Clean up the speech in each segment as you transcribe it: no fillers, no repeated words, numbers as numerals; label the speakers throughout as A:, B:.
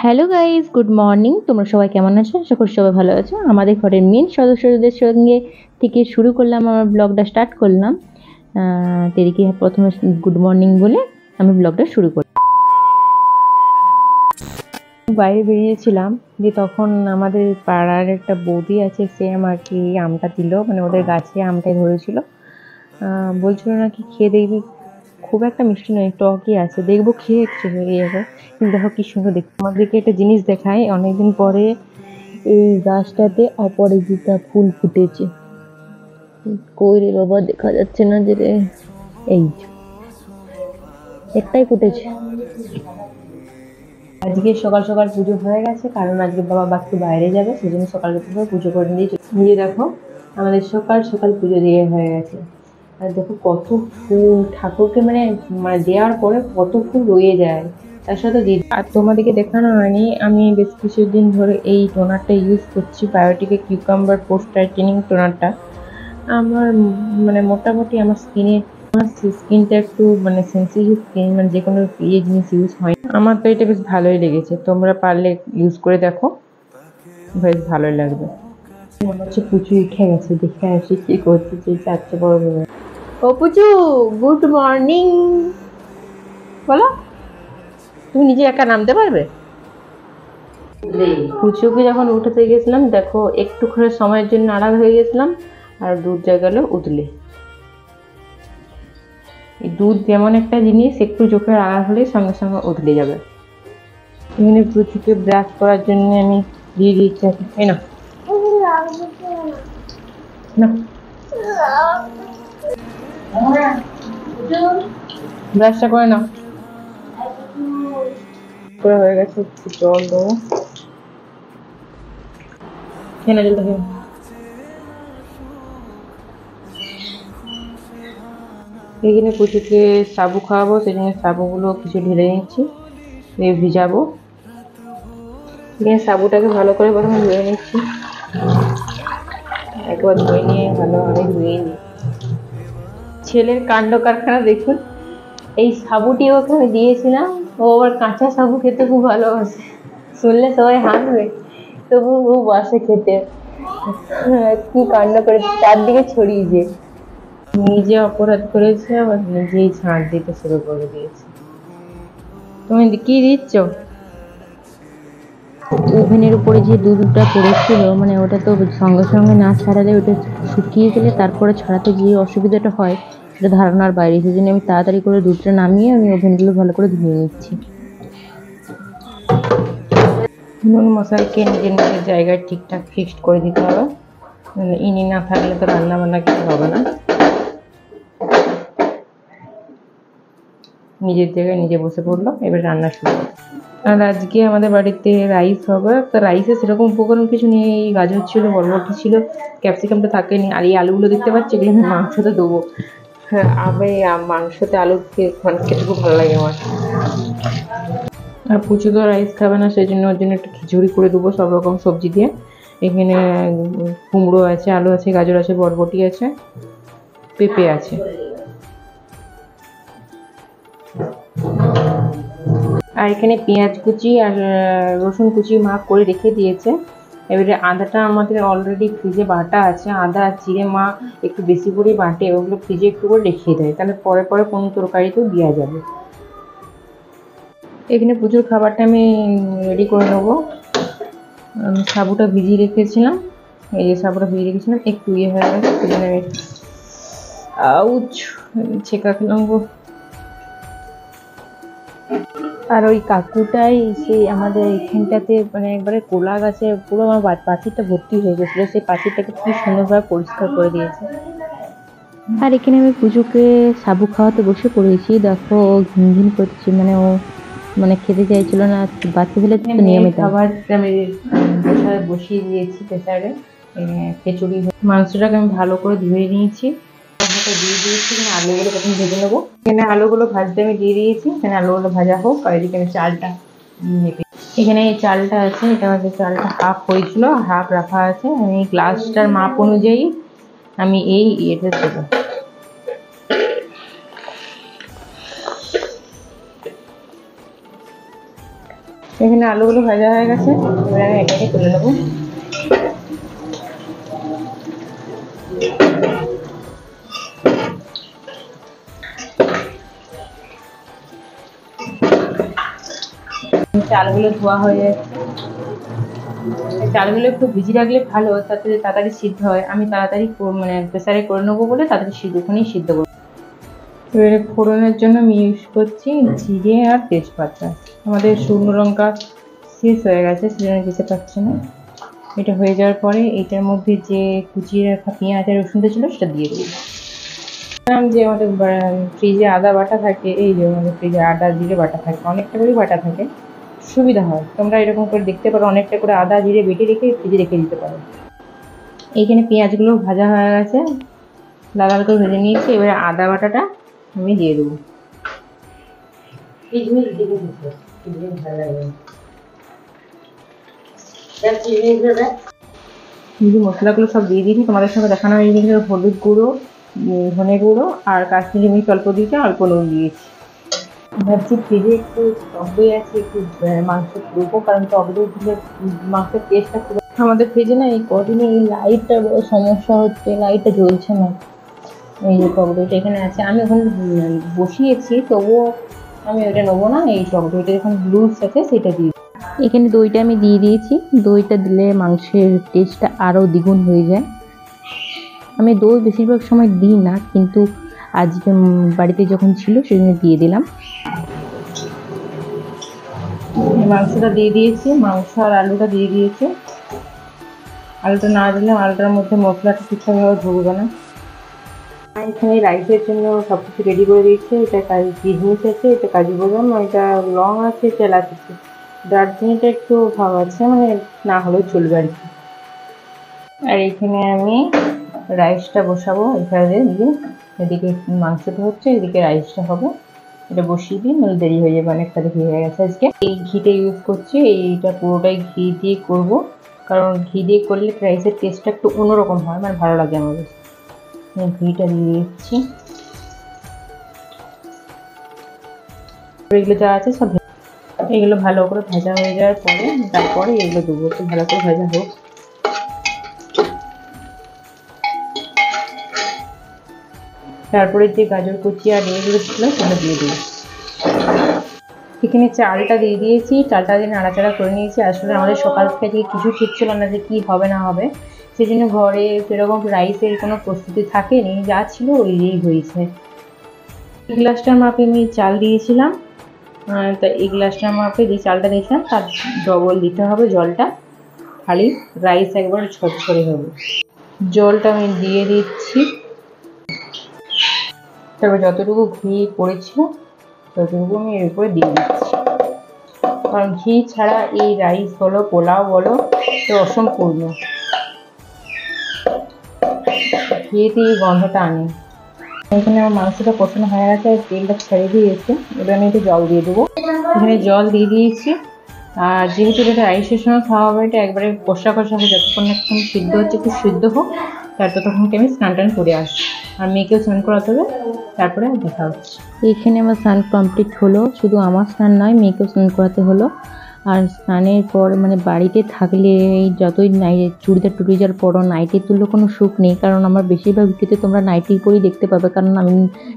A: Hello guys, good morning. তোমরা সবাই কেমন আছো? আশা করি সবাই ভালো আছো। আমাদের ঘরের মেন সদস্যদের সঙ্গে থেকে শুরু করলাম, আমার ব্লগটা স্টার্ট করলাম। তেরিকে প্রথমে গুড মর্নিং বলে আমি ব্লগটা শুরু করলাম। বাইরে বেরিয়েছিলাম যে তখন আমাদের পাড়ার একটা বৌদি আছে, সে আমাকে আমটা দিল, মানে ওদের গাছে আমটাই ধরেছিল। বলছিল নাকি খেয়ে দেখবি, খুব একটা মিষ্টি নয়, টকই আছে, দেখবো খেয়ে একটু হয়ে যাবে। কিন্তু দেখো কি সুন্দর দেখতে। আমাদেরকে একটা জিনিস দেখায়, অনেকদিন পরে এই গাছটাতে অপরাজিতা ফুল ফুটেছে। কই রে বাবা, দেখা যাচ্ছে না যে রে। এই একটাই ফুটেছে। আজকে সকাল সকাল পুজো হয়ে গেছে, কারণ আজকে বাবা একটু বাইরে যাবে, সেজন্য সকাল সকাল পুজো করে দিয়ে দেখো আমাদের সকাল সকাল পুজো দিয়ে হয়ে গেছে। আর দেখো কত ফুল ঠাকুরকে মানে দেওয়ার পরে কত ফুল রয়ে যায়। তার সাথে আর তোমাদেরকে দেখানো হয়নি, আমি বেশ কিছুদিন ধরে এই টোনারটা ইউজ করছি, বায়োটিকের কিউকাম্বার পোস্ট টাইটেনিং টোনারটা। আমার মানে মোটামুটি আমার স্কিনটা একটু মানে সেন্সিটিভ স্কিন, মানে যে কোনো ইয়ে জিনিস ইউজ হয়। আমার তো এটা বেশ ভালোই লেগেছে, তোমরা পারলে ইউজ করে দেখো, বেশ ভালোই লাগবে। মনে হচ্ছে পুচু উঠে গেছে, দেখে আসি কি করতেছে চাচ্ছে বড় বড়। ও পুচু, গুড মর্নিং বলো। তুমি নিজে একা নামতে পারবে? পুচুকে যখন উঠাতে গেছিলাম, দেখো একটুখানি সময়ের জন্য আড়াল হয়ে গেছিলাম, আর দুধ যা গেল উতলে। এই দুধ যেমন একটা জিনিস, একটু চোখের আড়াল হলে সঙ্গে সঙ্গে উতলে যাবে। এখানে পুচুকে ব্রাশ করার জন্য আমি দিয়ে দিচ্ছি, এই না না ব্রাশটা করে নাও। করা হয়ে গেছে, একটু জল দেবো, খেয়ে না জলটা খেয়ে। এখানে পুচুকে সাবু খাওয়াবো, সেই জন্য সাবুগুলো কিছু ঢেলে নিচ্ছি, ভিজাবো। এখানে সাবুটাকে ভালো করে প্রথমে ধুয়ে নিচ্ছি, একবার ধুয়ে নিয়ে ভালোভাবে ধুয়ে নিই। ছেলের কাণ্ড কারখানা দেখুন। এই সাবুটি ওকে আমি দিয়েছিলাম, ও আবার কাঁচা সাবু খেতে খুব ভালোবাসে। শুনলে সবাই হাসবে, তবু ও বাসে খেতে। কি কাণ্ড করে চারদিকে ছড়িয়েছে। নিজে অপরাধ করেছে, আবার নিজেই ছাড় দিতে শুরু করে দিয়েছে। তুমি কি দিচ্ছ? ওভেনের উপরে যে দুধটা পড়েছিল, মানে ওটা তো সঙ্গে সঙ্গে না ছাড়ালে ওটা শুকিয়ে গেলে তারপরে ছড়াতে গিয়ে অসুবিধাটা হয়, সেটা ধারণার বাইরে। সেই জন্য আমি তাড়াতাড়ি করে দুধটা নামিয়ে আমি ওভেনগুলো ভালো করে ধুয়ে নিচ্ছি। নুন মশলাকে নিজের নিজের জায়গায় ঠিকঠাক ফিক্সড করে দিতে হবে, ইনি না থাকলে তো রান্না বান্না কিছু হবে না। নিজের জায়গায় নিজে বসে পড়লো, এবার রান্না শুরু। আর আজকে আমাদের বাড়িতে রাইস হবে, তো রাইসে সেরকম উপকরণ কিছু নেই। এই গাজর ছিল, বরবটি ছিল, ক্যাপসিকামটা থাকেনি, আর এই আলুগুলো দেখতে পাচ্ছি, এগুলো আমি মাংসতে দেবো। হ্যাঁ, আমি মাংসতে আলু মানে খেতে খুব ভালো লাগে আমার। আর পুচু তো রাইস খাবে না, সেই জন্য ওর জন্য একটু খিচুড়ি করে দেবো সব রকম সবজি দিয়ে। এখানে কুমড়ো আছে, আলু আছে, গাজর আছে, বরবটি আছে, পেঁপে আছে। আর এখানে পেঁয়াজ কুচি আর রসুন কুচি মা করে রেখে দিয়েছে। এবারে আদাটা আমাদের অলরেডি ফ্রিজে বাটা আছে, আদা আর জিরে মা একটু বেশি করে বাটে, ওগুলো ফ্রিজে একটু করে রেখে দেয়, তাহলে পরে পরে কোনো তরকারিতেও দেওয়া যাবে। এখানে প্রচুর খাবারটা আমি রেডি করে নেবো। আমি সাবুটা ভিজিয়ে রেখেছিলাম, এই যে সাবুটা ভিজিয়ে রেখেছিলাম, একটু ইয়ে হয়ে গেছে, সেজন্য আমি আউচ ছেঁকা খেলাম গো। আর ওই কাকুটাই সেই আমাদের এখানটাতে মানে একবারে কোলা গাছে পুরো আমার পাঁচিরটা ভর্তি হয়ে গেছিলো, সেই পাঁচিরটাকে কি সুন্দরভাবে পরিষ্কার করে দিয়েছে। আর এখানে আমি পুজোকে সাবু খাওয়াতে বসে পড়েছি, দেখো ও ঘিন করছে, মানে ও মানে খেতে চাইছিল না। বাচ্চা ছেলে তো নিয়মিত খাবার আমি বসিয়ে দিয়েছি প্রেসারে। খিচুড়ি মাংসটাকে আমি ভালো করে ধুয়ে নিয়েছি, দিয়ে দিয়েছি। এখানে আলুগুলো প্রথমে ভেজে নেবো। এখানে আলুগুলো ভাজতে আমি দিয়ে দিয়েছি, এখানে আলুগুলো ভাজা হোক। আর এদিকে আমি চালটা এখানে এই চালটা আছে, এটা আমাদের চালটা হাফ হয়েছিল, হাফ রাখা আছে। আমি গ্লাসটার মাপ অনুযায়ী আমি এই ইয়েটা দেবো। এখানে আলুগুলো ভাজা হয়ে গেছে, এবার আমি এটাকে তুলে নেবো। চালগুলো ধোয়া হয়ে যাচ্ছে, চালগুলো একটু ভিজিয়ে রাখলে ভালো, তাতে তাড়াতাড়ি সিদ্ধ হয়। আমি তাড়াতাড়ি মানে প্রেসারে করে নেবো বলে তাড়াতাড়ি ওখানেই সিদ্ধ করবো। এবারে ফোড়নের জন্য আমি ইউজ করছি জিরে আর তেজপাতা। আমাদের শুকনো লঙ্কা শেষ হয়ে গেছে, সেজন্য দিতে পারছি না। এটা হয়ে যাওয়ার পরে এটার মধ্যে যে কুচিয়ে রাখা পেঁয়াজ আর রসুনটা ছিল সেটা দিয়ে দিই। যে আমাদের ফ্রিজে আদা বাটা থাকে, এই যে আমাদের ফ্রিজে আদা জিরে বাটা থাকে, অনেকটা করেই বাটা থাকে, সুবিধা হয়। তোমরা এরকম করে দেখতে পারো, অনেকটা করে আদা জিরে বেটে রেখে ফ্রিজে রেখে দিতে পারো। এইখানে পেঁয়াজগুলো ভাজা হয়ে গেছে, লাল লাল করে ভেজে নিয়েছি। এবারে আদা বাটাটা আমি দিয়ে দেবো। মশলাগুলো সব দিয়ে দিয়েছি, তোমাদের সঙ্গে দেখানো হয়ে গেছে। হলুদ গুঁড়ো, ধনে গুঁড়ো আর কাশ্মীরি মির্চ অল্প দিয়েছি, অল্প নুন দিয়েছি। ভাবছি ফ্রিজে একটু টক দই আছে, একটু মাংস দেবো, কারণ টক দই দিলে মাংসের টেস্টটা খুব। আমাদের ফ্রিজে না এই কদিনে এই লাইটটার বড় সমস্যা হচ্ছে, লাইটটা জ্বলছে না। এই যে টক দইটা এখানে আছে, আমি ওখানে বসিয়েছি, তবুও আমি ওইটা নেবো না। এই টক দইটা যখন লুজ আছে সেটা দিয়ে, এখানে দইটা আমি দিয়ে দিয়েছি। দইটা দিলে মাংসের টেস্টটা আরও দ্বিগুণ হয়ে যায়। আমি দই বেশিরভাগ সময় দিই না, কিন্তু আজকে বাড়িতে যখন ছিল সেজন্য দিয়ে দিলাম। মাংসটা দিয়ে দিয়েছি, মাংস আর আলুটা দিয়ে দিয়েছি। আলুটা না দিলে আলুটার মধ্যে মশলাটা ঠিকঠাকভাবে ঢুকবে না। এখানে রাইসের জন্য সব কিছু রেডি করে দিয়েছি। এটা কিশমিশ আছে, এটা কাজু বাদাম, এটা লং আছে, এটা এলাচ আছে, দারচিনিটা একটু ভাব আছে, মানে না হলেও চলবে আর কি। আর এখানে আমি রাইসটা বসাবো। এখানে এদিকে মাংসটা হচ্ছে, এদিকে রাইসটা হবে। এটা বসিয়ে দিই, নাহলে দেরি হয়ে যাবে, অনেকটা ঘি হয়ে গেছে আজকে। এই ঘিটা ইউজ করছি, এইটা পুরোটাই ঘি দিয়ে করব, কারণ ঘি দিয়ে করলে রাইসের টেস্টটা একটু অন্যরকম হয়, মানে ভালো লাগে আমার। ঘিটা দিয়ে দিচ্ছি। এগুলো যা আছে সব, এগুলো ভালো করে ভাজা হয়ে যাওয়ার পরে তারপরে এগুলো দেবো, একটু ভালো করে ভাজা হোক। তারপরে যে গাজর কুচি আর এগুলো ছিল সেটা দিয়ে দিই। এখানে চালটা দিয়ে দিয়েছি, চালটা দিয়ে নাড়াচাড়া করে নিয়েছি। আসলে আমাদের সকাল থেকে কিছু ঠিক ছিল না যে কী হবে না হবে, সেই জন্য ঘরে সেরকম রাইসের কোনো প্রস্তুতি থাকেনি, যা ছিল ওই দিয়েই হয়েছে। এই গ্লাসটার মাপে আমি চাল দিয়েছিলাম, তা এই গ্লাসটার মাপে যে চালটা দিয়েছিলাম তার ডবল দিতে হবে জলটা, খালি রাইস একবার ছড়ছড়ে হবে। জলটা আমি দিয়ে দিচ্ছি। তারপর যতটুকু ঘি পড়েছিল ততটুকু আমি এর উপরে দিয়ে দিচ্ছি, কারণ ঘি ছাড়া এই রাইস বলো পোলাও বলো তো অসম্পূর্ণ, ঘিতে এই গন্ধটা আনে। এখানে আমার মাংসটা কষানো হয়ে গেছে, তেলটা ছেড়ে দিয়েছে। এবার আমি একটু জল দিয়ে দেবো। এখানে জল দিয়ে দিয়েছি, আর যেহেতু এটা রাইসের সঙ্গে খাওয়া হবে, এটা একবারে কষা কষা হয়ে যতক্ষণ এখন সিদ্ধ হচ্ছে, খুব সিদ্ধ হোক, ততক্ষণকে আমি স্নান টান করে আসি। আর মেয়েকেও স্নান করাতে হবে, তারপরে দেখা হচ্ছে। এইখানে আমার স্নান কমপ্লিট হলো, শুধু আমার স্নান নয়, মেয়েকেও স্নান করাতে হলো। আর স্নানের পর মানে বাড়িতে থাকলে যতই চুড়িদার টুড়িদার পরো, নাইটি তুললে কোনো সুখ নেই, কারণ আমার বেশিরভাগ ভিডিওতে তোমরা নাইটি পরেই দেখতে পাবে, কারণ আমি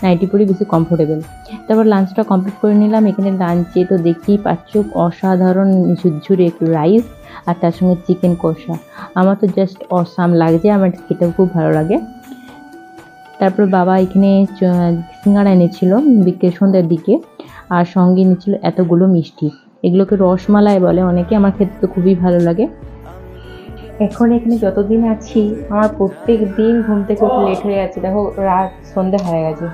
A: নাইটি পরেই বেশি কমফোর্টেবল। তারপর লাঞ্চটা কমপ্লিট করে নিলাম। এখানে লাঞ্চে তো দেখতেই পাচ্ছ অসাধারণ ঝুরঝুরে রাইস আর তার সঙ্গে চিকেন কষা। আমার তো জাস্ট অসাম লাগছে, আমার খেতেও খুব ভালো লাগে। তারপর বাবা এখানে সিঙ্গাড়া এনেছিল বিকেল সন্ধ্যার দিকে, আর সঙ্গে এনেছিল এতগুলো মিষ্টি। এগুলোকে রসমালাই বলে অনেকে, আমার খেতে তো খুবই ভালো লাগে। এখন এখানে যতদিন আছি আমার প্রত্যেক দিন ঘুম থেকে উঠে লেট হয়ে যাচ্ছে। দেখো রাত সন্ধ্যা হয়ে গেছে।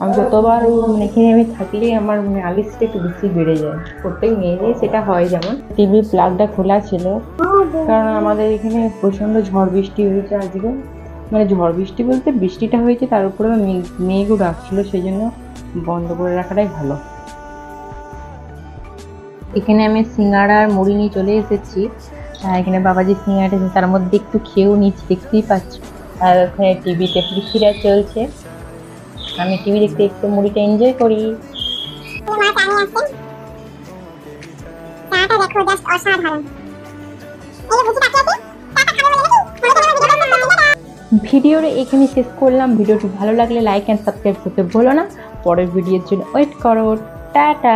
A: আমি যতবার এখানে আমি থাকলে আমার আলিসটা একটু বেশি বেড়ে যায়, প্রত্যেক মেয়েরই সেটা হয়। যেমন টিভি প্লাগটা খোলা ছিল, কারণ আমাদের এখানে প্রচণ্ড ঝড় বৃষ্টি হয়েছে আজকে। মানে ঝড় বৃষ্টি বলতে বৃষ্টিটা হয়েছে, তার উপরে মেঘও ডাকছিল, সেই জন্য বন্ধ করে রাখাটাই ভালো। এখানে আমি সিঙ্গাড়া আর মুড়ি নিয়ে চলে এসেছি। এখানে বাবা যে সিঙ্গাড়াটা আছে তার মধ্যে একটু খেয়েও নিচ্ছি, দেখতেই পাচ্ছ। আর ওখানে টিভিতে পৃথিবীরা চলছে, আমি টিভি দেখতে একটু মুড়িটা এনজয় করি।
B: দেখো জাস্ট অসাধারণ। এই বুঝি তাকিয়ে আছে, টাকা খাবে বলে নাকি?
A: ভিডিওটা এখানে শেষ করলাম। ভিডিওটি ভালো লাগলে লাইক অ্যান্ড সাবস্ক্রাইব করতে ভুলো না। পরের ভিডিওর জন্য ওয়েট করো। টাটা।